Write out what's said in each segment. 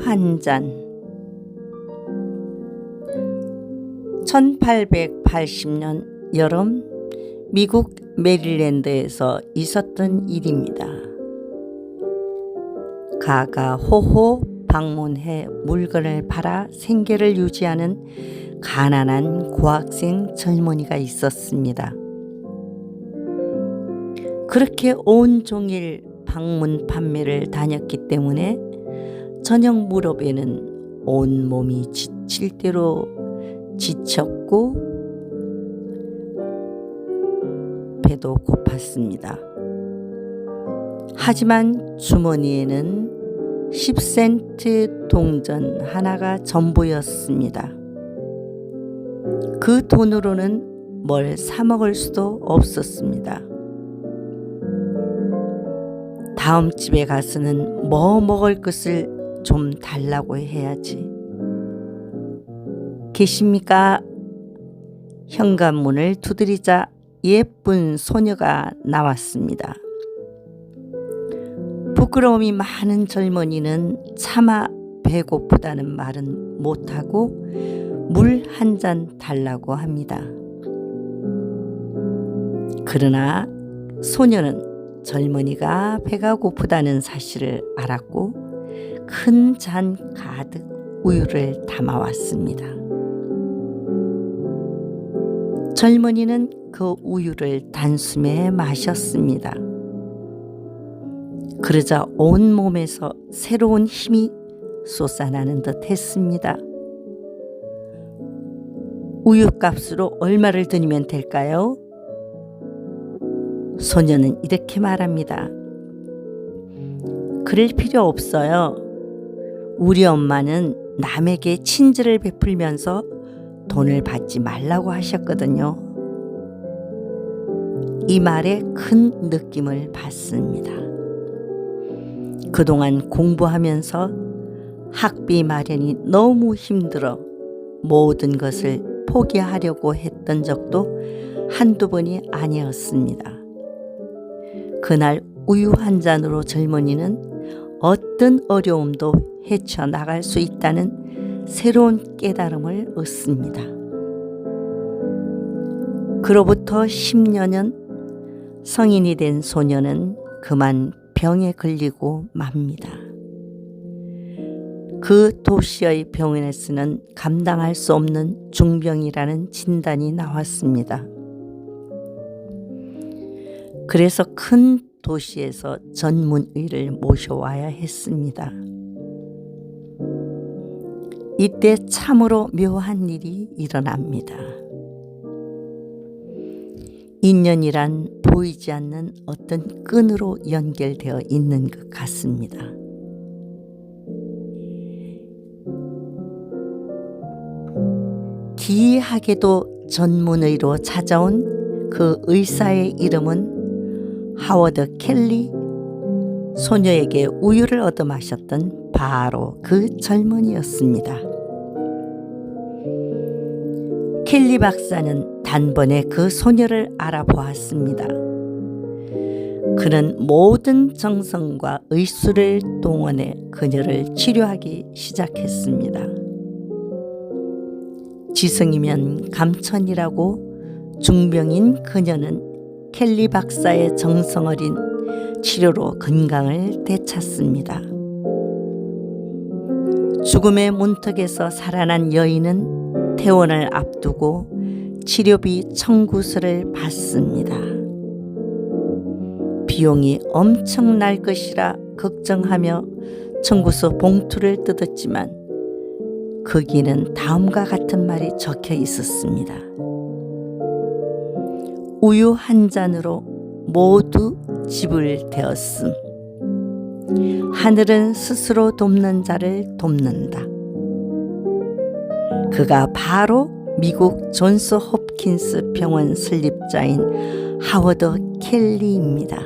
한 잔. 1880년 여름 미국 메릴랜드에서 있었던 일입니다. 가가호호 방문해 물건을 팔아 생계를 유지하는 가난한 고학생 젊은이가 있었습니다. 그렇게 온종일 방문 판매를 다녔기 때문에 저녁 무렵에는 온몸이 지칠 대로 지쳤고 배도 고팠습니다. 하지만 주머니에는 10센트 동전 하나가 전부였습니다. 그 돈으로는 뭘 사 먹을 수도 없었습니다. 다음 집에 가서는 뭐 먹을 것을 좀 달라고 해야지. 계십니까? 현관문을 두드리자 예쁜 소녀가 나왔습니다. 부끄러움이 많은 젊은이는 차마 배고프다는 말은 못하고 물 한 잔 달라고 합니다. 그러나 소녀는 젊은이가 배가 고프다는 사실을 알았고 큰 잔 가득 우유를 담아왔습니다. 젊은이는 그 우유를 단숨에 마셨습니다. 그러자 온몸에서 새로운 힘이 솟아나는 듯 했습니다. 우유값으로 얼마를 드리면 될까요? 소녀는 이렇게 말합니다. 그럴 필요 없어요. 우리 엄마는 남에게 친절을 베풀면서 돈을 받지 말라고 하셨거든요. 이 말에 큰 느낌을 받습니다. 그동안 공부하면서 학비 마련이 너무 힘들어 모든 것을 포기하려고 했던 적도 한두 번이 아니었습니다. 그날 우유 한 잔으로 젊은이는 어떤 어려움도 헤쳐나갈 수 있다는 새로운 깨달음을 얻습니다. 그로부터 10여 년 성인이 된 소녀는 그만 병에 걸리고 맙니다. 그 도시의 병원에서는 감당할 수 없는 중병이라는 진단이 나왔습니다. 그래서 큰 도시에서 전문의를 모셔와야 했습니다. 이때 참으로 묘한 일이 일어납니다. 인연이란 보이지 않는 어떤 끈으로 연결되어 있는 것 같습니다. 기이하게도 전문의로 찾아온 그 의사의 이름은 하워드 켈리, 소녀에게 우유를 얻어 마셨던 바로 그 젊은이였습니다. 켈리 박사는 단번에 그 소녀를 알아보았습니다. 그는 모든 정성과 의술을 동원해 그녀를 치료하기 시작했습니다. 지성이면 감천이라고 중병인 그녀는 켈리 박사의 정성 어린 치료로 건강을 되찾습니다. 죽음의 문턱에서 살아난 여인은 퇴원을 앞두고 치료비 청구서를 받습니다. 비용이 엄청날 것이라 걱정하며 청구서 봉투를 뜯었지만 거기는 다음과 같은 말이 적혀 있었습니다. 우유 한 잔으로 모두 집을 되었음. 하늘은 스스로 돕는 자를 돕는다. 그가 바로 미국 존스 홉킨스 병원 설립자인 하워드 켈리입니다.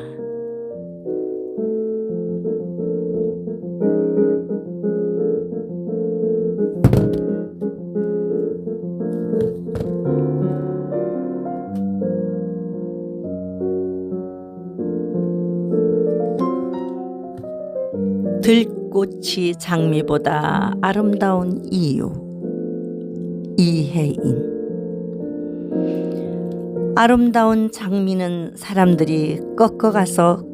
들꽃이 장미보다 아름다운 이유. 이혜인. 아름다운 장미는 사람들이 꺾어가서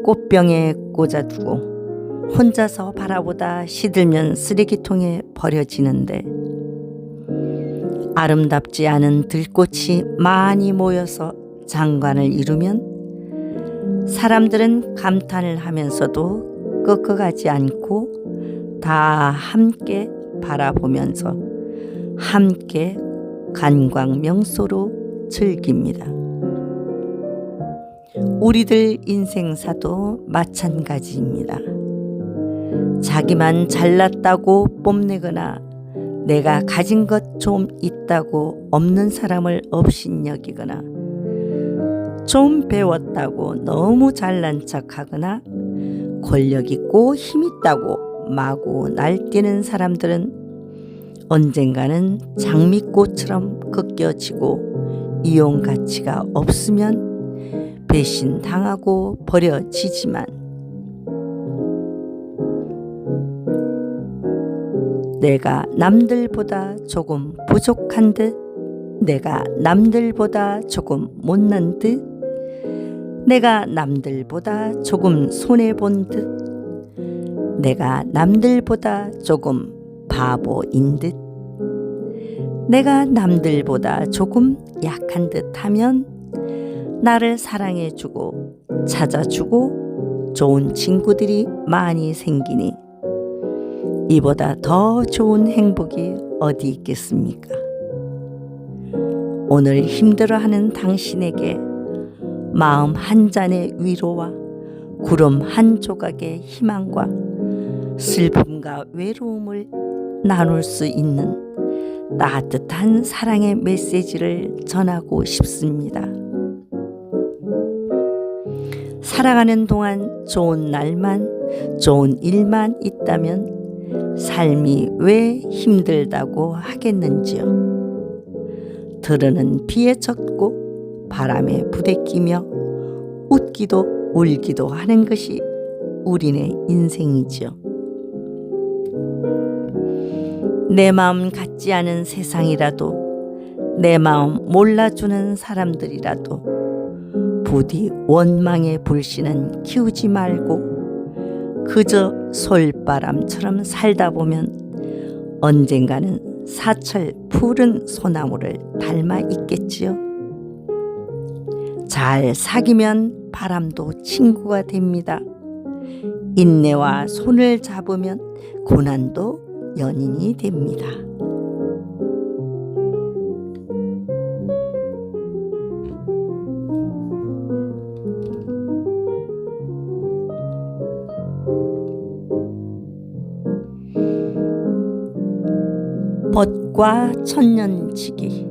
꽃병에 꽂아두고 혼자서 바라보다 시들면 쓰레기통에 버려지는데, 아름답지 않은 들꽃이 많이 모여서 장관을 이루면 사람들은 감탄을 하면서도 꺾어가지 않고 다 함께 바라보면서 함께 관광 명소로 즐깁니다. 우리들 인생사도 마찬가지입니다. 자기만 잘났다고 뽐내거나 내가 가진 것 좀 있다고 없는 사람을 업신여기거나 좀 배웠다고 너무 잘난 척하거나 권력 있고 힘 있다고 마구 날뛰는 사람들은 언젠가는 장미꽃처럼 꺾여지고 이용 가치가 없으면 배신당하고 버려지지만, 내가 남들보다 조금 부족한 듯, 내가 남들보다 조금 못난 듯, 내가 남들보다 조금 손해본 듯, 내가 남들보다 조금 바보인 듯, 내가 남들보다 조금 약한 듯 하면 나를 사랑해주고 찾아주고 좋은 친구들이 많이 생기니 이보다 더 좋은 행복이 어디 있겠습니까? 오늘 힘들어하는 당신에게 마음 한 잔의 위로와 구름 한 조각의 희망과 슬픔과 외로움을 나눌 수 있는 따뜻한 사랑의 메시지를 전하고 싶습니다. 살아가는 동안 좋은 날만, 좋은 일만 있다면 삶이 왜 힘들다고 하겠는지요. 들으는 비에 젖고 바람에 부대끼며 웃기도 울기도 하는 것이 우리네 인생이지요. 내 마음 같지 않은 세상이라도, 내 마음 몰라주는 사람들이라도 부디 원망의 불씨는 키우지 말고 그저 솔바람처럼 살다 보면 언젠가는 사철 푸른 소나무를 닮아 있겠지요. 잘 사귀면 바람도 친구가 됩니다. 인내와 손을 잡으면 고난도 연인이 됩니다. 벗과 천년지기.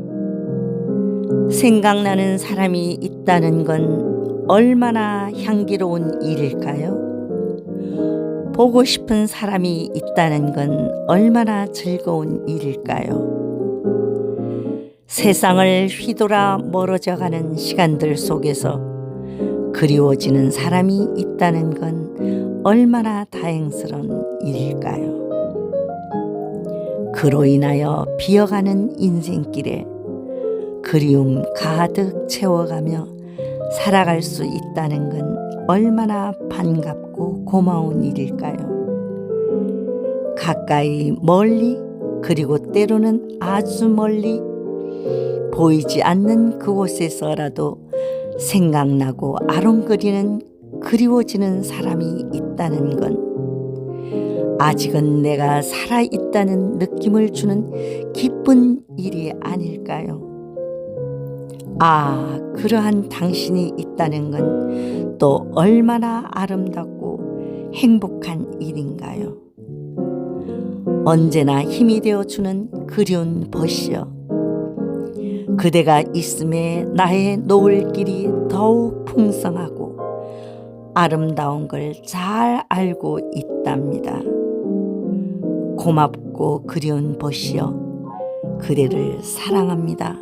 생각나는 사람이 있다는 건 얼마나 향기로운 일일까요? 보고 싶은 사람이 있다는 건 얼마나 즐거운 일일까요? 세상을 휘돌아 멀어져가는 시간들 속에서 그리워지는 사람이 있다는 건 얼마나 다행스러운 일일까요? 그로 인하여 비어가는 인생길에 그리움 가득 채워가며 살아갈 수 있다는 건 얼마나 반갑고 고마운 일일까요? 가까이 멀리, 그리고 때로는 아주 멀리 보이지 않는 그곳에서라도 생각나고 아롱거리는 그리워지는 사람이 있다는 건 아직은 내가 살아있다는 느낌을 주는 기쁜 일이 아닐까요? 아, 그러한 당신이 있다는 건 또 얼마나 아름답고 행복한 일인가요? 언제나 힘이 되어주는 그리운 벗이여, 그대가 있음에 나의 노을길이 더욱 풍성하고 아름다운 걸 잘 알고 있답니다. 고맙고 그리운 벗이여, 그대를 사랑합니다.